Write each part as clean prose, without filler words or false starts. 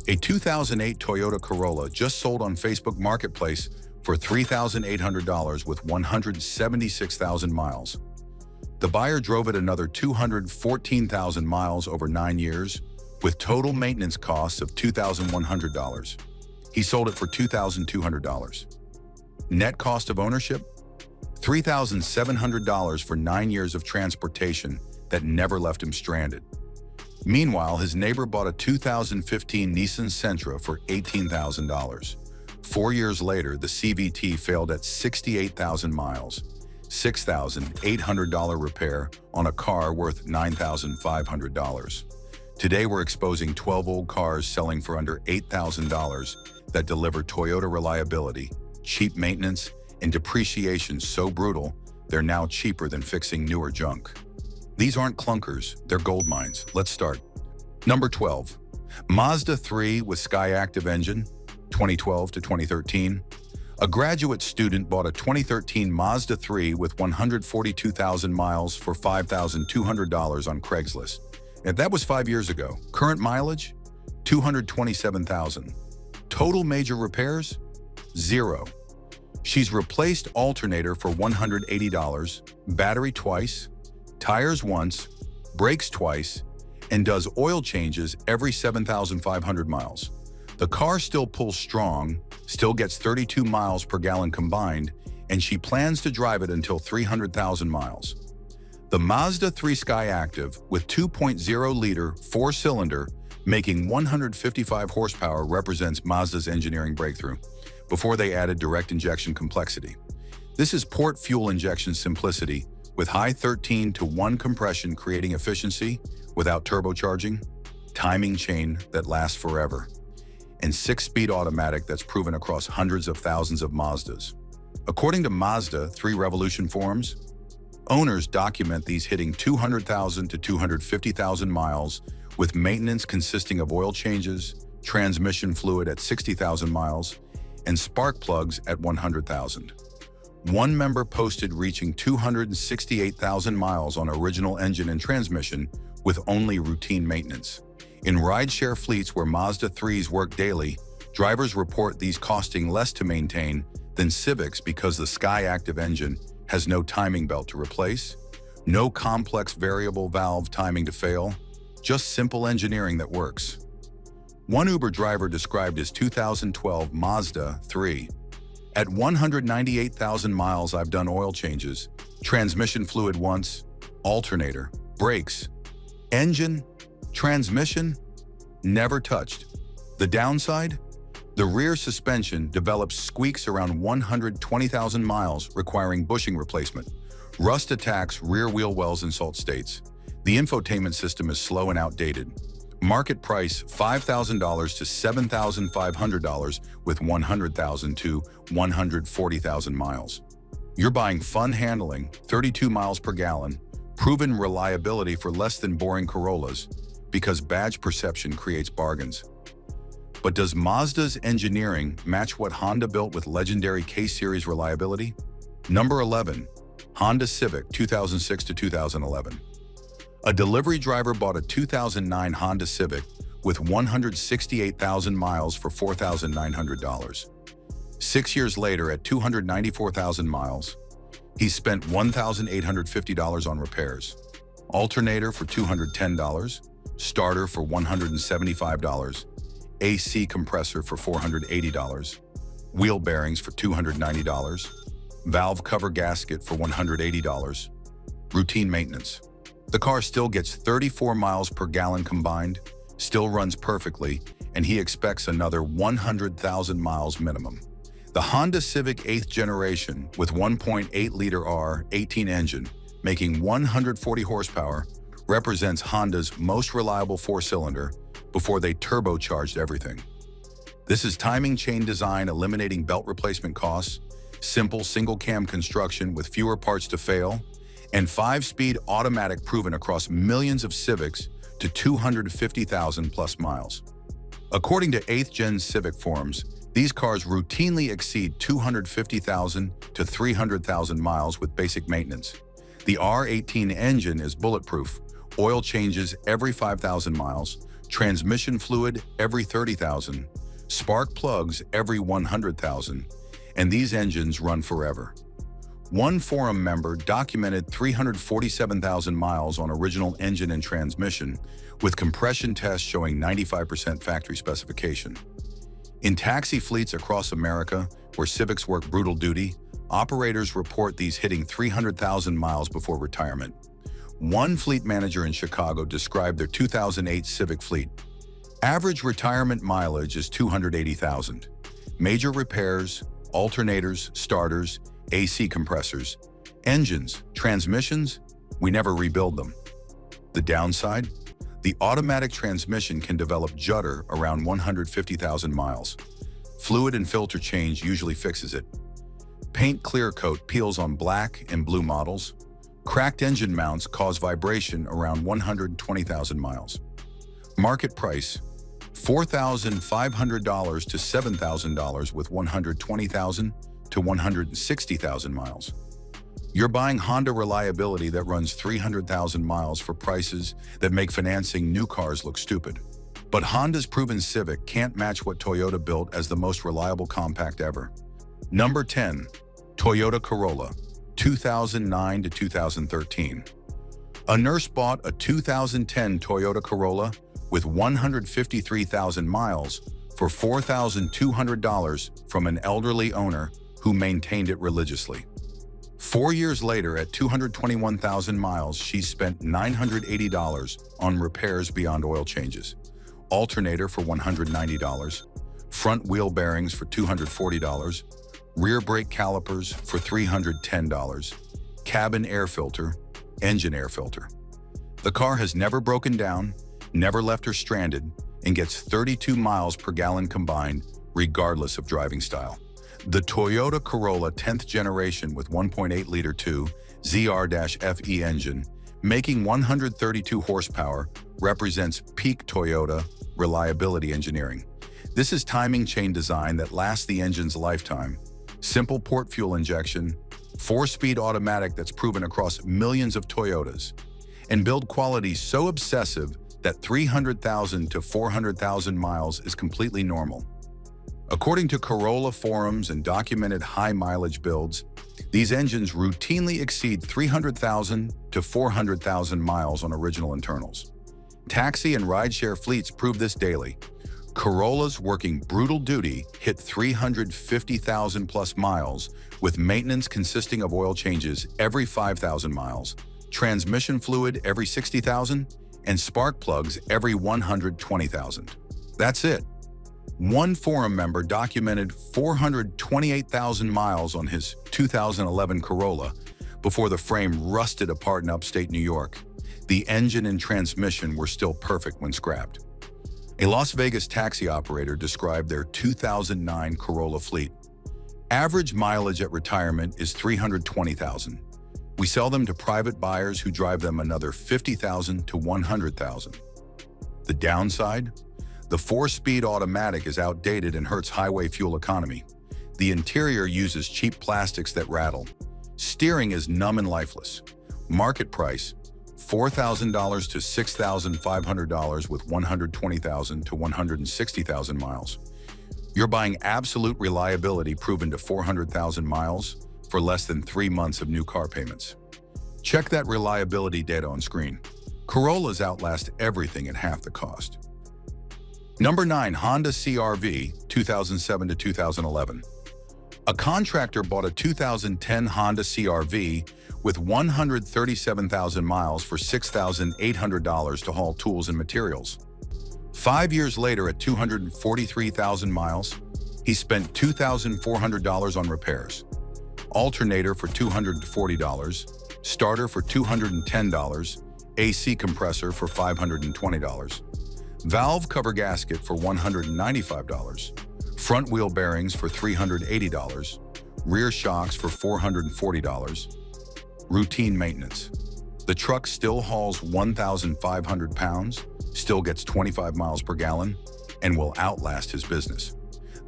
A 2008 Toyota Corolla just sold on Facebook Marketplace for $3,800 with 176,000 miles. The buyer drove it another 214,000 miles over 9 years, with total maintenance costs of $2,100. He sold it for $2,200. Net cost of ownership? $3,700 for 9 years of transportation that never left him stranded. Meanwhile, his neighbor bought a 2015 Nissan Sentra for $18,000. 4 years later, the CVT failed at 68,000 miles, $6,800 repair on a car worth $9,500. Today, we're exposing 12 old cars selling for under $8,000 that deliver Toyota reliability, cheap maintenance, and depreciation so brutal, they're now cheaper than fixing newer junk. These aren't clunkers, they're gold mines. Let's start. Number 12. Mazda 3 with Skyactiv engine, 2012 to 2013. A graduate student bought a 2013 Mazda 3 with 142,000 miles for $5,200 on Craigslist. And that was 5 years ago. Current mileage? 227,000. Total major repairs? 0. She's replaced alternator for $180, battery twice, tires once, brakes twice, and does oil changes every 7,500 miles. The car still pulls strong, still gets 32 miles per gallon combined, and she plans to drive it until 300,000 miles. The Mazda 3 Skyactiv with 2.0-liter 4-cylinder making 155 horsepower represents Mazda's engineering breakthrough before they added direct injection complexity. This is port fuel injection simplicity with high 13-to-1 compression creating efficiency without turbocharging, timing chain that lasts forever, and 6-speed automatic that's proven across hundreds of thousands of Mazdas. According to Mazda3 Revolution forums, owners document these hitting 200,000 to 250,000 miles with maintenance consisting of oil changes, transmission fluid at 60,000 miles, and spark plugs at 100,000. One member posted reaching 268,000 miles on original engine and transmission with only routine maintenance. In rideshare fleets where Mazda 3s work daily, drivers report these costing less to maintain than Civics because the Skyactiv engine has no timing belt to replace, no complex variable valve timing to fail, just simple engineering that works. One Uber driver described his 2012 Mazda 3. At 198,000 miles, I've done oil changes, transmission fluid once, alternator, brakes, engine, transmission, never touched. The downside? The rear suspension develops squeaks around 120,000 miles, requiring bushing replacement. Rust attacks rear wheel wells in salt states. The infotainment system is slow and outdated. Market price $5,000 to $7,500 with 100,000 to 140,000 miles. You're buying fun handling, 32 miles per gallon, proven reliability for less than boring Corollas, because badge perception creates bargains. But does Mazda's engineering match what Honda built with legendary K-Series reliability? Number 11. Honda Civic 2006 to 2011. A delivery driver bought a 2009 Honda Civic with 168,000 miles for $4,900. 6 years later, at 294,000 miles, he spent $1,850 on repairs. Alternator for $210, starter for $175, AC compressor for $480, wheel bearings for $290, valve cover gasket for $180, routine maintenance. The car still gets 34 miles per gallon combined, still runs perfectly, and he expects another 100,000 miles minimum. The Honda Civic 8th generation with 1.8-liter R18 engine, making 140 horsepower, represents Honda's most reliable 4-cylinder before they turbocharged everything. This is timing chain design eliminating belt replacement costs, simple single-cam construction with fewer parts to fail, and 5-speed automatic proven across millions of Civics to 250,000 plus miles. According to 8th Gen Civic forums, these cars routinely exceed 250,000 to 300,000 miles with basic maintenance. The R18 engine is bulletproof, oil changes every 5,000 miles, transmission fluid every 30,000, spark plugs every 100,000, and these engines run forever. One forum member documented 347,000 miles on original engine and transmission, with compression tests showing 95% factory specification. In taxi fleets across America, where Civics work brutal duty, operators report these hitting 300,000 miles before retirement. One fleet manager in Chicago described their 2008 Civic fleet. Average retirement mileage is 280,000. Major repairs, alternators, starters, AC compressors, engines, transmissions, we never rebuild them. The downside? The automatic transmission can develop judder around 150,000 miles. Fluid and filter change usually fixes it. Paint clear coat peels on black and blue models. Cracked engine mounts cause vibration around 120,000 miles. Market price, $4,500 to $7,000 with 120,000 to 160,000 miles. You're buying Honda reliability that runs 300,000 miles for prices that make financing new cars look stupid. But Honda's proven Civic can't match what Toyota built as the most reliable compact ever. Number 10, Toyota Corolla, 2009 to 2013. A nurse bought a 2010 Toyota Corolla with 153,000 miles for $4,200 from an elderly owner who maintained it religiously. 4 years later, at 221,000 miles, she spent $980 on repairs beyond oil changes. Alternator for $190, front wheel bearings for $240, rear brake calipers for $310, cabin air filter, engine air filter. The car has never broken down, never left her stranded, and gets 32 miles per gallon combined, regardless of driving style. The Toyota Corolla 10th generation with 1.8-liter 2 ZR-FE engine, making 132 horsepower, represents peak Toyota reliability engineering. This is timing chain design that lasts the engine's lifetime. Simple port fuel injection, 4-speed automatic that's proven across millions of Toyotas, and build quality so obsessive that 300,000 to 400,000 miles is completely normal. According to Corolla forums and documented high-mileage builds, these engines routinely exceed 300,000 to 400,000 miles on original internals. Taxi and rideshare fleets prove this daily. Corollas working brutal duty hit 350,000 plus miles, with maintenance consisting of oil changes every 5,000 miles, transmission fluid every 60,000, and spark plugs every 120,000. That's it. One forum member documented 428,000 miles on his 2011 Corolla before the frame rusted apart in upstate New York. The engine and transmission were still perfect when scrapped. A Las Vegas taxi operator described their 2009 Corolla fleet. Average mileage at retirement is 320,000. We sell them to private buyers who drive them another 50,000 to 100,000. The downside? The 4-speed automatic is outdated and hurts highway fuel economy. The interior uses cheap plastics that rattle. Steering is numb and lifeless. Market price, $4,000 to $6,500 with 120,000 to 160,000 miles. You're buying absolute reliability proven to 400,000 miles for less than 3 months of new car payments. Check that reliability data on screen. Corollas outlast everything at half the cost. Number 9, Honda CR-V, 2007 to 2011. A contractor bought a 2010 Honda CR-V with 137,000 miles for $6,800 to haul tools and materials. 5 years later, at 243,000 miles, he spent $2,400 on repairs. Alternator for $240, starter for $210, AC compressor for $520. Valve cover gasket for $195, front wheel bearings for $380, rear shocks for $440. Routine maintenance. The truck still hauls 1,500 pounds, still gets 25 miles per gallon, and will outlast his business.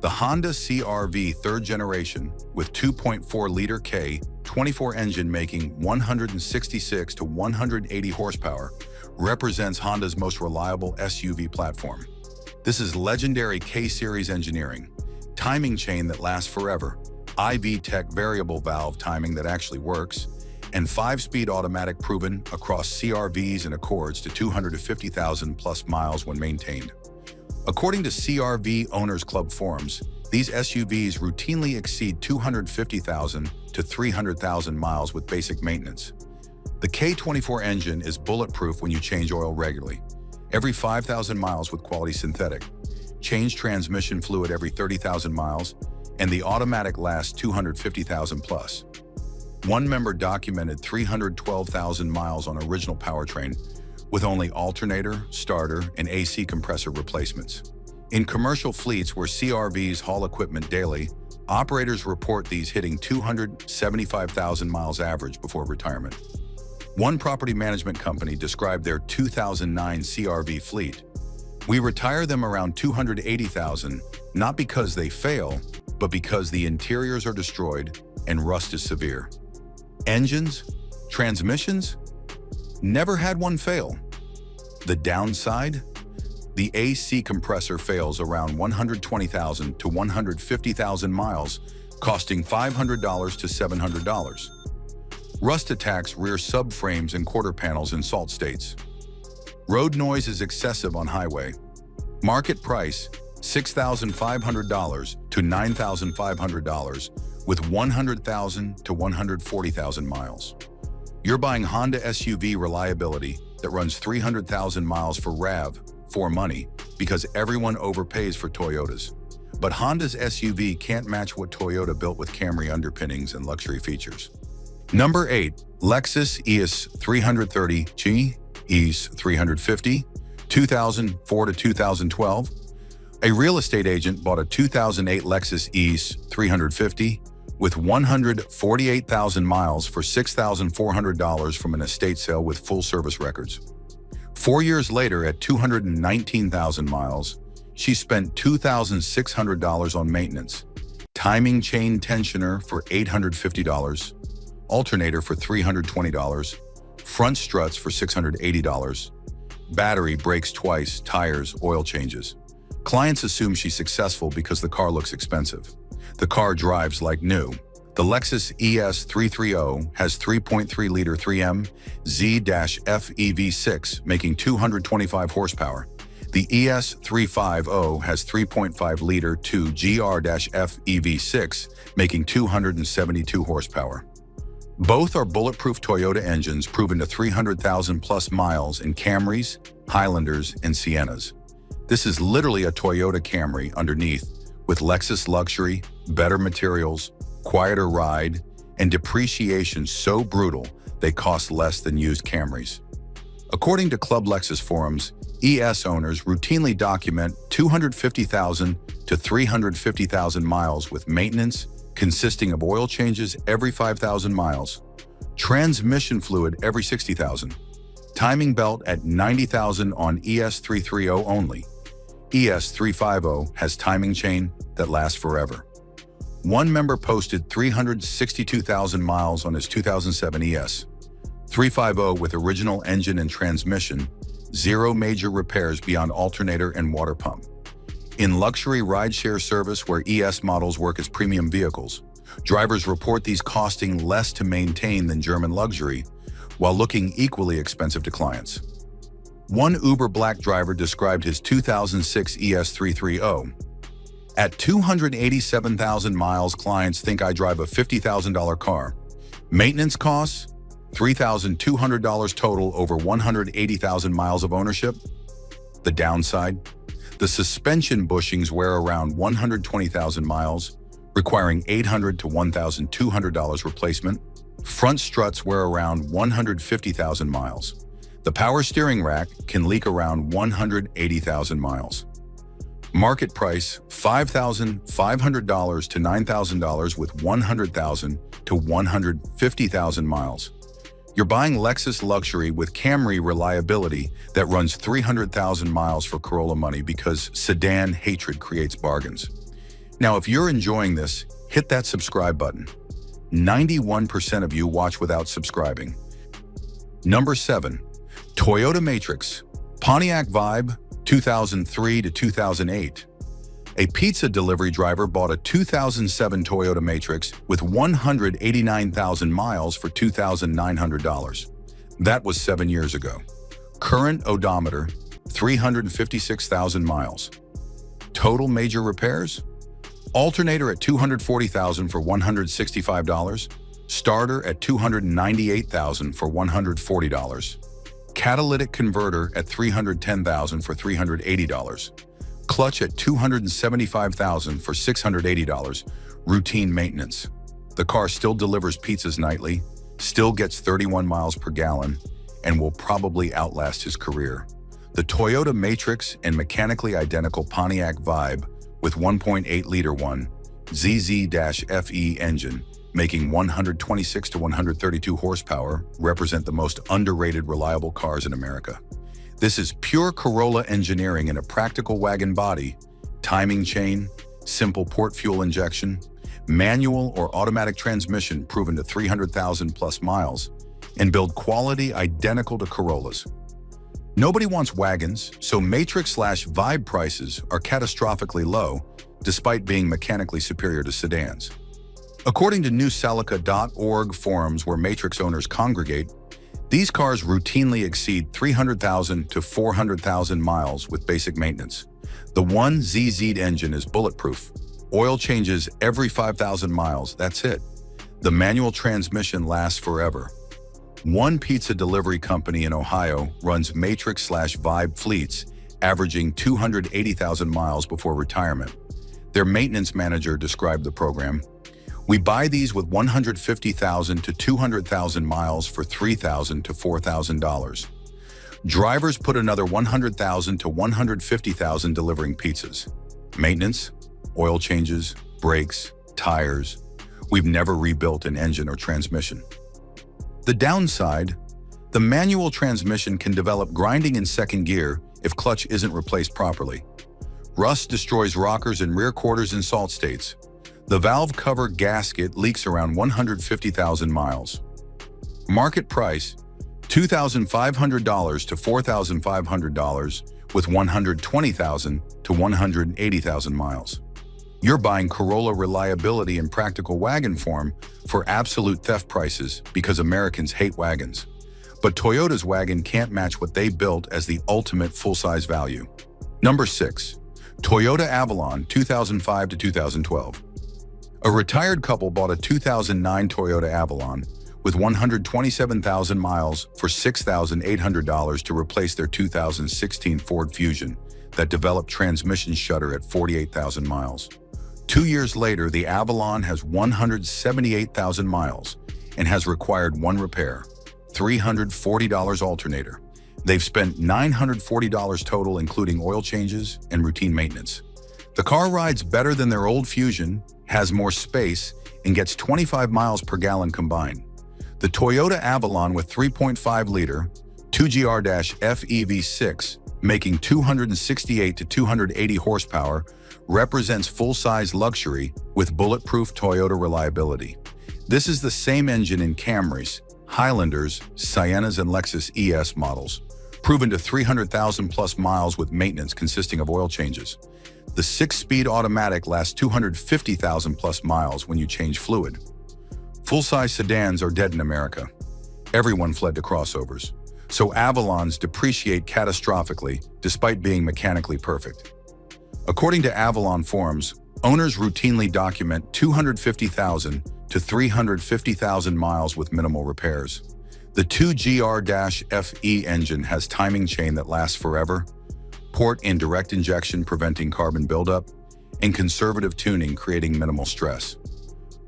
The Honda CR-V 3rd generation with 2.4-liter K 24 engine making 166 to 180 horsepower represents Honda's most reliable SUV platform. This is legendary K-Series engineering, timing chain that lasts forever, IV Tech variable valve timing that actually works, and 5-speed automatic proven across CR-Vs and Accords to 250,000 plus miles when maintained. According to CR-V Owners Club forums, these SUVs routinely exceed 250,000 to 300,000 miles with basic maintenance. The K24 engine is bulletproof when you change oil regularly, every 5,000 miles with quality synthetic, change transmission fluid every 30,000 miles, and the automatic lasts 250,000 plus. One member documented 312,000 miles on original powertrain with only alternator, starter, and AC compressor replacements. In commercial fleets where CR-Vs haul equipment daily, operators report these hitting 275,000 miles average before retirement. One property management company described their 2009 CR-V fleet. "We retire them around 280,000, not because they fail, but because the interiors are destroyed and rust is severe. Engines? Transmissions? Never had one fail. The downside? The AC compressor fails around 120,000 to 150,000 miles, costing $500 to $700. Rust attacks rear subframes and quarter panels in salt states. Road noise is excessive on highway. Market price, $6,500 to $9,500 with 100,000 to 140,000 miles. You're buying Honda SUV reliability that runs 300,000 miles for for money, because everyone overpays for Toyotas. But Honda's SUV can't match what Toyota built with Camry underpinnings and luxury features. Number 8. Lexus ES 330G, ES 350, 2004 to 2012. A real estate agent bought a 2008 Lexus ES 350 with 148,000 miles for $6,400 from an estate sale with full service records. 4 years later, at 219,000 miles, she spent $2,600 on maintenance, timing chain tensioner for $850, alternator for $320, front struts for $680, battery breaks twice, tires, oil changes. Clients assume she's successful because the car looks expensive. The car drives like new. The Lexus ES 330 has 3.3-liter 3M Z-F EV6, making 225 horsepower. The ES 350 has 3.5-liter 2 GR-F EV6, making 272 horsepower. Both are bulletproof Toyota engines proven to 300,000 plus miles in Camrys, Highlanders, and Siennas. This is literally a Toyota Camry underneath, with Lexus luxury, better materials, quieter ride, and depreciation so brutal they cost less than used Camrys. According to Club Lexus forums, ES owners routinely document 250,000 to 350,000 miles with maintenance consisting of oil changes every 5,000 miles, transmission fluid every 60,000, timing belt at 90,000 on ES 330 only. ES 350 has timing chain that lasts forever. One member posted 362,000 miles on his 2007 ES 350 with original engine and transmission, 0 major repairs beyond alternator and water pump. In luxury rideshare service where ES models work as premium vehicles, drivers report these costing less to maintain than German luxury, while looking equally expensive to clients. One Uber Black driver described his 2006 ES 330. "At 287,000 miles, clients think I drive a $50,000 car. Maintenance costs, $3,200 total over 180,000 miles of ownership. The downside? The suspension bushings wear around 120,000 miles, requiring $800 to $1,200 replacement. Front struts wear around 150,000 miles. The power steering rack can leak around 180,000 miles. Market price, $5,500 to $9,000 with 100,000 to 150,000 miles. You're buying Lexus luxury with Camry reliability that runs 300,000 miles for Corolla money because sedan hatred creates bargains. Now, if you're enjoying this, hit that subscribe button. 91% of you watch without subscribing. Number 7. Toyota Matrix, Pontiac Vibe, 2003 to 2008. A pizza delivery driver bought a 2007 Toyota Matrix with 189,000 miles for $2,900. That was 7 years ago. Current odometer, 356,000 miles. Total major repairs? Alternator at $240,000 for $165. Starter at $298,000 for $140. Catalytic converter at $310,000 for $380. Clutch at $275,000 for $680. Routine maintenance. The car still delivers pizzas nightly, still gets 31 miles per gallon, and will probably outlast his career. The Toyota Matrix and mechanically identical Pontiac Vibe with 1.8-liter 1ZZ-FE engine, making 126 to 132 horsepower, represent the most underrated reliable cars in America. This is pure Corolla engineering in a practical wagon body, timing chain, simple port fuel injection, manual or automatic transmission proven to 300,000 plus miles, and build quality identical to Corollas. Nobody wants wagons, so Matrix/Vibe prices are catastrophically low, despite being mechanically superior to sedans. According to newsalica.org forums where Matrix owners congregate, these cars routinely exceed 300,000 to 400,000 miles with basic maintenance. The 1ZZ engine is bulletproof. Oil changes every 5,000 miles, that's it. The manual transmission lasts forever. One pizza delivery company in Ohio runs Matrix/Vibe fleets, averaging 280,000 miles before retirement. Their maintenance manager described the program. We buy these with 150,000 to 200,000 miles for $3,000 to $4,000. Drivers put another 100,000 to 150,000 delivering pizzas. Maintenance, oil changes, brakes, tires. We've never rebuilt an engine or transmission. The downside, the manual transmission can develop grinding in second gear if clutch isn't replaced properly. Rust destroys rockers and rear quarters in salt states. The valve cover gasket leaks around 150,000 miles. Market price, $2,500 to $4,500 with 120,000 to 180,000 miles. You're buying Corolla reliability in practical wagon form for absolute theft prices because Americans hate wagons. But Toyota's wagon can't match what they built as the ultimate full-size value. Number 6. Toyota Avalon, 2005 to 2012. A retired couple bought a 2009 Toyota Avalon with 127,000 miles for $6,800 to replace their 2016 Ford Fusion that developed transmission shudder at 48,000 miles. 2 years later, the Avalon has 178,000 miles and has required one repair, $340 alternator. They've spent $940 total, including oil changes and routine maintenance. The car rides better than their old Fusion, has more space, and gets 25 miles per gallon combined. The Toyota Avalon with 3.5-liter 2GR-FE V6, making 268 to 280 horsepower, represents full-size luxury with bulletproof Toyota reliability. This is the same engine in Camrys, Highlanders, Scionas, and Lexus ES models, proven to 300,000 plus miles with maintenance consisting of oil changes. The 6-speed automatic lasts 250,000 plus miles when you change fluid. Full-size sedans are dead in America. Everyone fled to crossovers. So Avalons depreciate catastrophically despite being mechanically perfect. According to Avalon forums, owners routinely document 250,000 to 350,000 miles with minimal repairs. The 2GR-FE engine has timing chain that lasts forever, port and direct injection preventing carbon buildup, and conservative tuning creating minimal stress.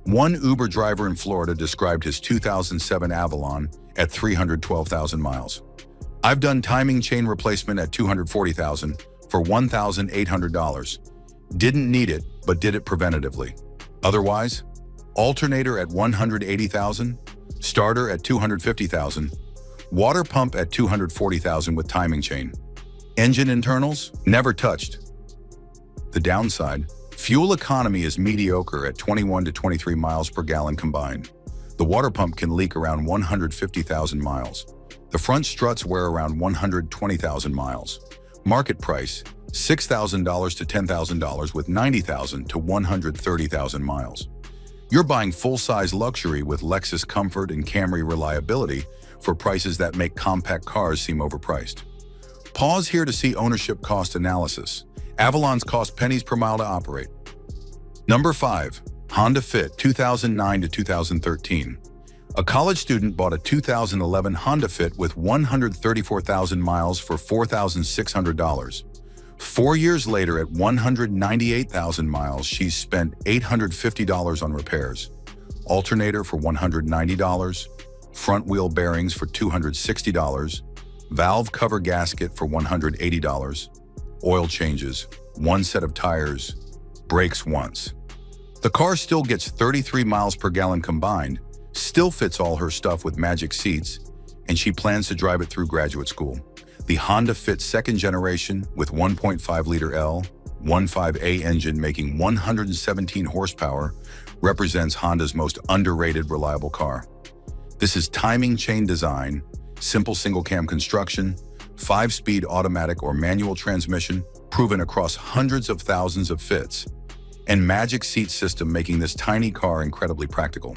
One Uber driver in Florida described his 2007 Avalon at 312,000 miles. I've done timing chain replacement at 240,000 for $1,800. Didn't need it, but did it preventatively. Otherwise, alternator at 180,000, starter at 250,000, water pump at 240,000 with timing chain. Engine internals, never touched. The downside, fuel economy is mediocre at 21 to 23 miles per gallon combined. The water pump can leak around 150,000 miles. The front struts wear around 120,000 miles. Market price, $6,000 to $10,000 with 90,000 to 130,000 miles. You're buying full-size luxury with Lexus comfort and Camry reliability for prices that make compact cars seem overpriced. Pause here to see ownership cost analysis. Avalon's cost pennies per mile to operate. Number 5. Honda Fit 2009 to 2013. A college student bought a 2011 Honda Fit with 134,000 miles for $4,600. 4 years later, at 198,000 miles, she's spent $850 on repairs. Alternator for $190, front wheel bearings for $260, valve cover gasket for $180, oil changes, one set of tires, brakes once. The car still gets 33 miles per gallon combined, still fits all her stuff with magic seats, and she plans to drive it through graduate school. The Honda Fit second generation with 1.5-liter L15A engine making 117 horsepower represents Honda's most underrated reliable car. This is timing chain design, simple single-cam construction, 5-speed automatic or manual transmission proven across hundreds of thousands of fits, and magic seat system making this tiny car incredibly practical.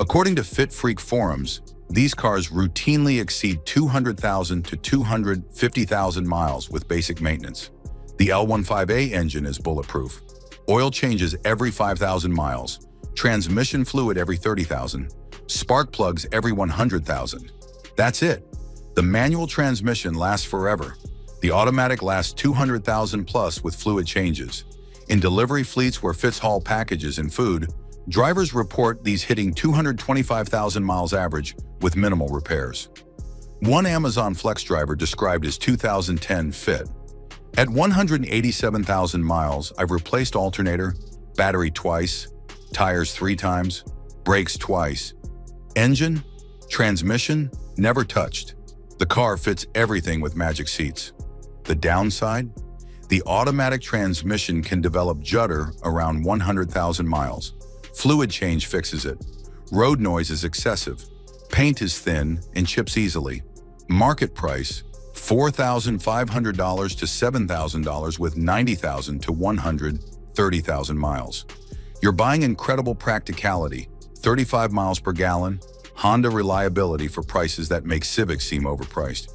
According to Fit Freak forums, these cars routinely exceed 200,000 to 250,000 miles with basic maintenance. The L15A engine is bulletproof. Oil changes every 5,000 miles, transmission fluid every 30,000, spark plugs every 100,000. That's it. The manual transmission lasts forever. The automatic lasts 200,000 plus with fluid changes. In delivery fleets where fits haul packages and food, drivers report these hitting 225,000 miles average with minimal repairs. One Amazon Flex driver described his 2010 Fit. At 187,000 miles, I've replaced alternator, battery twice, tires 3 times, brakes twice. Engine, transmission, never touched. The car fits everything with magic seats. The downside? The automatic transmission can develop judder around 100,000 miles. Fluid change fixes it. Road noise is excessive. Paint is thin and chips easily. Market price, $4,500 to $7,000 with 90,000 to 130,000 miles. You're buying incredible practicality, 35 miles per gallon, Honda reliability for prices that make Civics seem overpriced.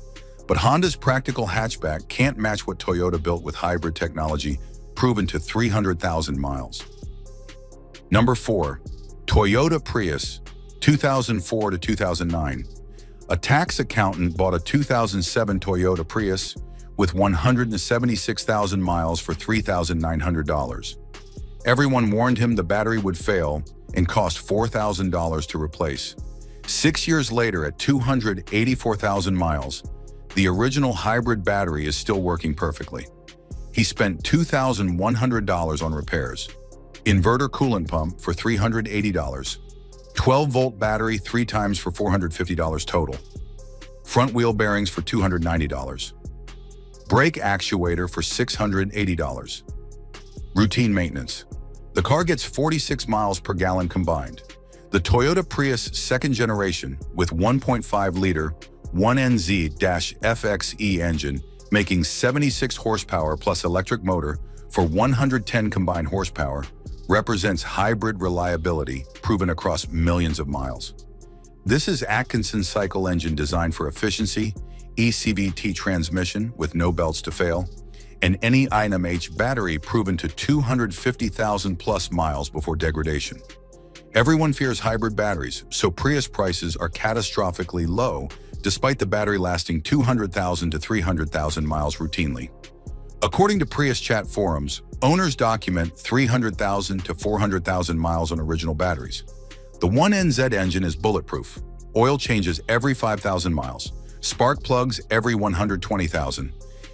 But Honda's practical hatchback can't match what Toyota built with hybrid technology proven to 300,000 miles. Number 4. Toyota Prius 2004 to 2009. A tax accountant bought a 2007 Toyota Prius with 176,000 miles for $3,900. Everyone warned him the battery would fail and cost $4,000 to replace. 6 years later, at 284,000 miles, the original hybrid battery is still working perfectly. He spent $2,100 on repairs. Inverter coolant pump for $380. 12-volt battery 3 times for $450 total. Front wheel bearings for $290. Brake actuator for $680. Routine maintenance. The car gets 46 miles per gallon combined. The Toyota Prius second generation with 1.5-liter 1NZ-FXE engine making 76 horsepower plus electric motor for 110 combined horsepower represents hybrid reliability proven across millions of miles. This is Atkinson's cycle engine designed for efficiency, eCVT transmission with no belts to fail, and any item H battery proven to 250,000 plus miles before degradation. Everyone fears hybrid batteries, so Prius prices are catastrophically low despite the battery lasting 200,000 to 300,000 miles routinely. According to Prius chat forums, owners document 300,000 to 400,000 miles on original batteries. The 1NZ engine is bulletproof. Oil changes every 5,000 miles. Spark plugs every 120,000.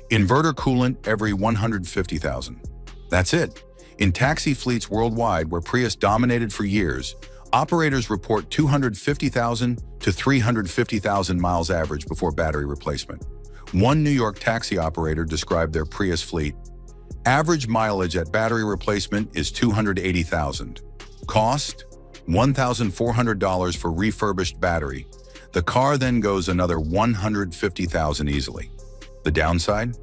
Inverter coolant every 150,000. That's it. In taxi fleets worldwide where Prius dominated for years, operators report 250,000 to 350,000 miles average before battery replacement. One New York taxi operator described their Prius fleet. Average mileage at battery replacement is 280,000. Cost? $1,400 for refurbished battery. The car then goes another 150,000 easily. The downside?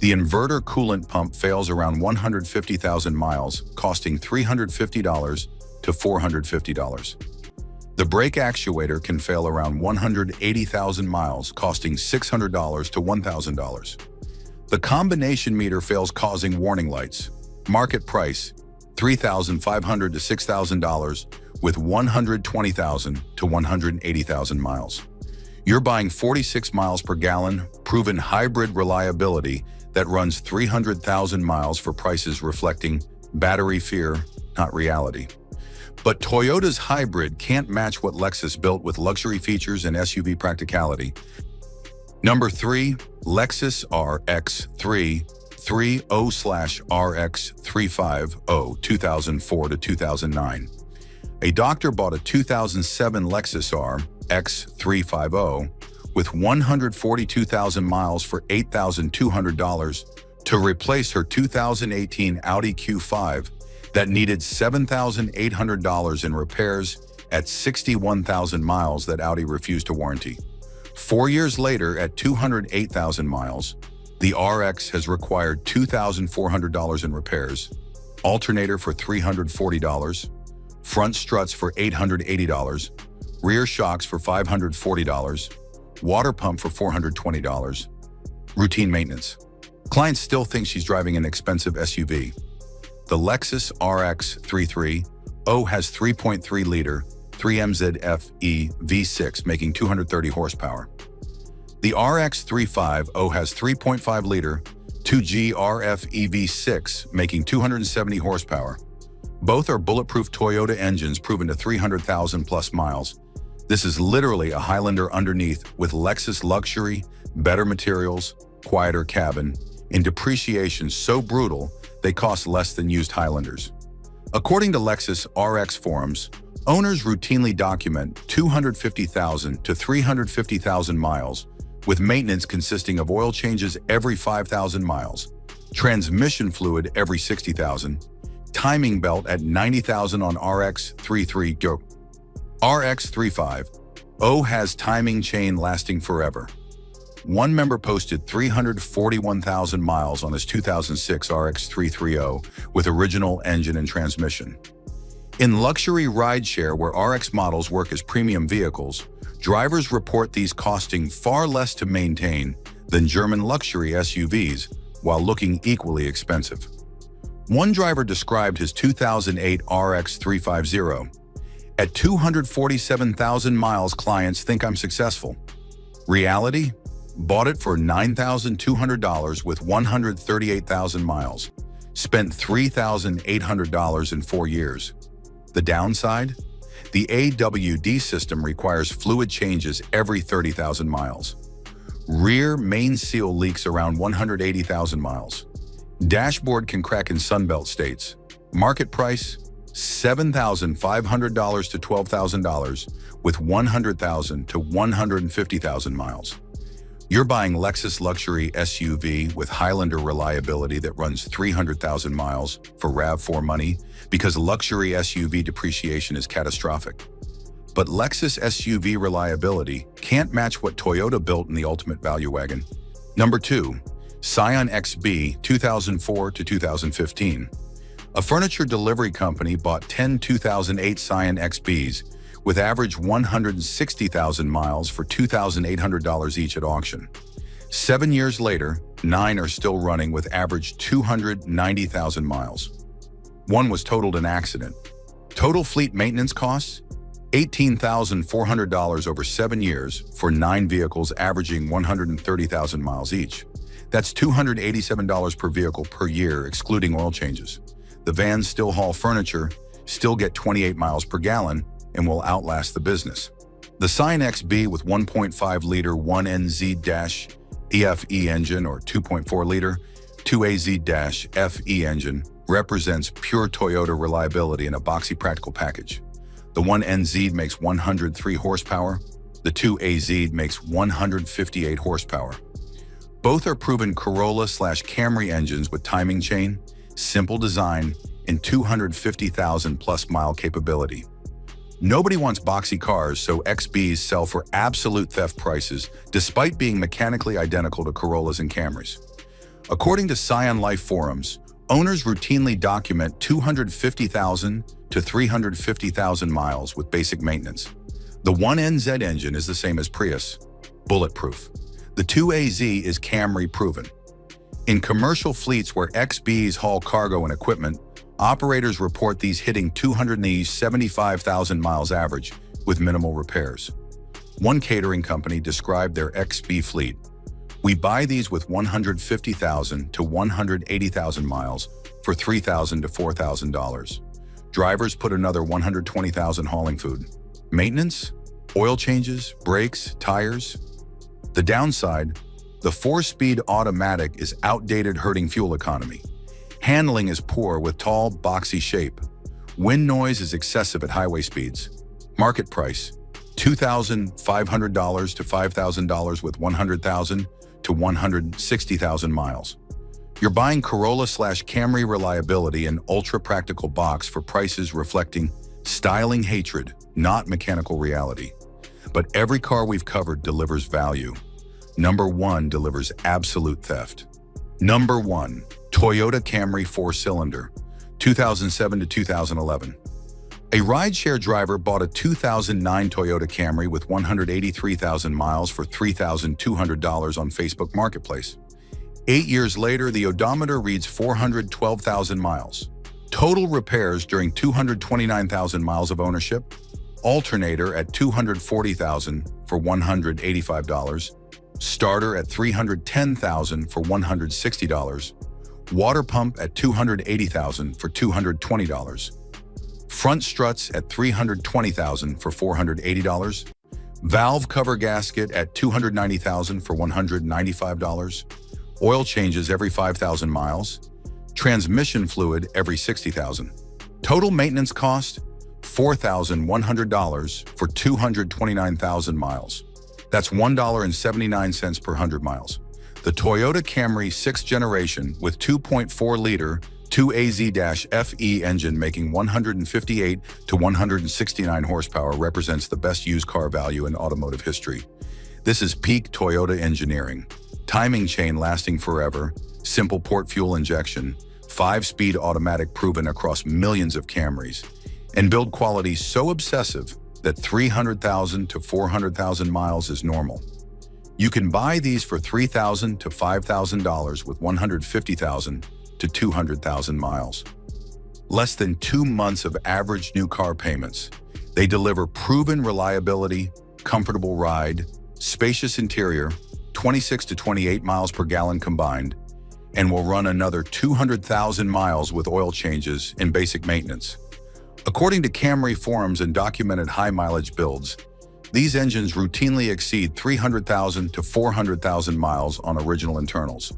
The inverter coolant pump fails around 150,000 miles, costing $350 to $450. The brake actuator can fail around 180,000 miles, costing $600 to $1,000. The combination meter fails, causing warning lights. Market price, $3,500 to $6,000 with 120,000 to 180,000 miles. You're buying 46 miles per gallon, proven hybrid reliability that runs 300,000 miles for prices reflecting battery fear, not reality. But Toyota's hybrid can't match what Lexus built with luxury features and SUV practicality. Number 3, Lexus RX 330/RX 350 2004 to 2009. A doctor bought a 2007 Lexus RX 350 with 142,000 miles for $8,200 to replace her 2018 Audi Q5 that needed $7,800 in repairs at 61,000 miles that Audi refused to warranty. 4 years later, at 208,000 miles, the RX has required $2,400 in repairs, alternator for $340, front struts for $880, rear shocks for $540, water pump for $420, routine maintenance. Clients still think she's driving an expensive SUV. The Lexus RX 330 has 3.3-liter 3MZF-E V6 making 230 horsepower. The RX 350 has 3.5-liter 2GRF-E V6 making 270 horsepower. Both are bulletproof Toyota engines proven to 300,000 plus miles. This is literally a Highlander underneath with Lexus luxury, better materials, quieter cabin, and depreciation so brutal they cost less than used Highlanders. According to Lexus RX forums, owners routinely document 250,000 to 350,000 miles, with maintenance consisting of oil changes every 5,000 miles, transmission fluid every 60,000, timing belt at 90,000 on RX 330. RX 350 has timing chain lasting forever. One member posted 341,000 miles on his 2006 RX 330 with original engine and transmission. In luxury rideshare where RX models work as premium vehicles, drivers report these costing far less to maintain than German luxury SUVs while looking equally expensive. One driver described his 2008 RX 350. At 247,000 miles, clients think I'm successful. Reality? Bought it for $9,200 with 138,000 miles. Spent $3,800 in 4 years. The downside? The AWD system requires fluid changes every 30,000 miles. Rear main seal leaks around 180,000 miles. Dashboard can crack in Sunbelt states. Market price? $7,500 to $12,000 with 100,000 to 150,000 miles. You're buying Lexus luxury SUV with Highlander reliability that runs 300,000 miles for RAV4 money because luxury SUV depreciation is catastrophic. But Lexus SUV reliability can't match what Toyota built in the ultimate value wagon. Number 2, Scion XB 2004 to 2015. A furniture delivery company bought 10 2008 Scion XBs with average 160,000 miles for $2,800 each at auction. 7 years later, 9 are still running with average 290,000 miles. One was totaled in accident. Total fleet maintenance costs? $18,400 over 7 years for 9 vehicles averaging 130,000 miles each. That's $287 per vehicle per year, excluding oil changes. The vans still haul furniture, still get 28 miles per gallon, and will outlast the business. The Scion XB with 1.5-liter 1NZ-EFE engine or 2.4-liter 2AZ-FE engine represents pure Toyota reliability in a boxy practical package. The 1NZ makes 103 horsepower, the 2AZ makes 158 horsepower. Both are proven Corolla/Camry engines with timing chain, simple design, and 250,000 plus mile capability. Nobody wants boxy cars, so XBs sell for absolute theft prices, despite being mechanically identical to Corollas and Camrys. According to Scion Life forums, owners routinely document 250,000 to 350,000 miles with basic maintenance. The 1NZ engine is the same as Prius, bulletproof. The 2AZ is Camry proven. In commercial fleets where XBs haul cargo and equipment, operators report these hitting 275,000 miles average with minimal repairs. One catering company described their XB fleet. We buy these with 150,000 to 180,000 miles for $3,000 to $4,000. Drivers put another 120,000 hauling food. Maintenance, oil changes, brakes, tires. The downside, the 4-speed automatic is outdated, hurting fuel economy. Handling is poor with tall, boxy shape. Wind noise is excessive at highway speeds. Market price, $2,500 to $5,000 with 100,000 to 160,000 miles. You're buying Corolla/Camry reliability and ultra-practical box for prices reflecting styling hatred, not mechanical reality. But every car we've covered delivers value. Number 1 delivers absolute theft. Number 1, Toyota Camry 4-cylinder, 2007 to 2011. A rideshare driver bought a 2009 Toyota Camry with 183,000 miles for $3,200 on Facebook Marketplace. 8 years later, the odometer reads 412,000 miles. Total repairs during 229,000 miles of ownership. Alternator at $240,000 for $185. Starter at $310,000 for $160. Water pump at $280,000 for $220. Front struts at $320,000 for $480. Valve cover gasket at $290,000 for $195. Oil changes every 5,000 miles. Transmission fluid every 60,000. Total maintenance cost, $4,100 for 229,000 miles. That's $1.79 per 100 miles. The Toyota Camry 6th generation with 2.4-liter 2AZ-FE engine making 158 to 169 horsepower represents the best used car value in automotive history. This is peak Toyota engineering. Timing chain lasting forever, simple port fuel injection, 5-speed automatic proven across millions of Camrys, and build quality so obsessive that 300,000 to 400,000 miles is normal. You can buy these for $3,000 to $5,000 with 150,000 to 200,000 miles. Less than 2 months of average new car payments. They deliver proven reliability, comfortable ride, spacious interior, 26 to 28 miles per gallon combined, and will run another 200,000 miles with oil changes and basic maintenance. According to Camry forums and documented high-mileage builds, these engines routinely exceed 300,000 to 400,000 miles on original internals.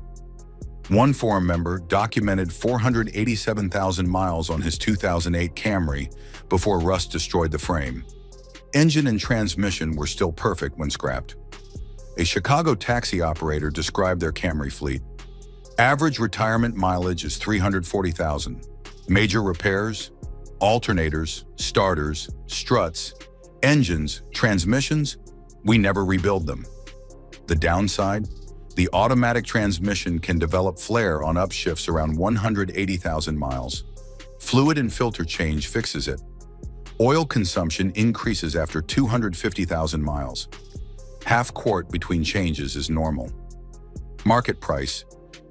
One forum member documented 487,000 miles on his 2008 Camry before rust destroyed the frame. Engine and transmission were still perfect when scrapped. A Chicago taxi operator described their Camry fleet. Average retirement mileage is 340,000. Major repairs, alternators, starters, struts, engines, transmissions, we never rebuild them. The downside? The automatic transmission can develop flare on upshifts around 180,000 miles. Fluid and filter change fixes it. Oil consumption increases after 250,000 miles. Half quart between changes is normal. Market price,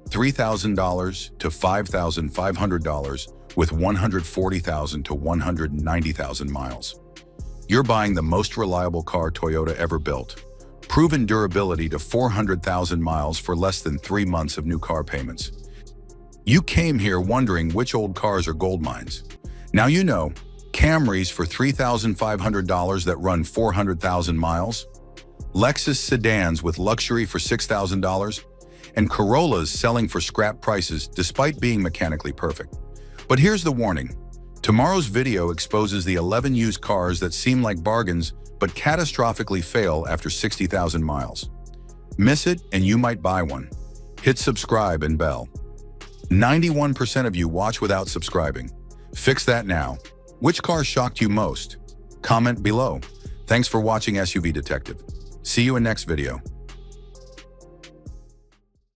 $3,000 to $5,500 with 140,000 to 190,000 miles. You're buying the most reliable car Toyota ever built. Proven durability to 400,000 miles for less than 3 months of new car payments. You came here wondering which old cars are gold mines. Now you know, Camrys for $3,500 that run 400,000 miles, Lexus sedans with luxury for $6,000, and Corollas selling for scrap prices despite being mechanically perfect. But here's the warning. Tomorrow's video exposes the 11 used cars that seem like bargains but catastrophically fail after 60,000 miles. Miss it and you might buy one. Hit subscribe and bell. 91% of you watch without subscribing. Fix that now. Which car shocked you most? Comment below. Thanks for watching SUV Detective. See you in next video.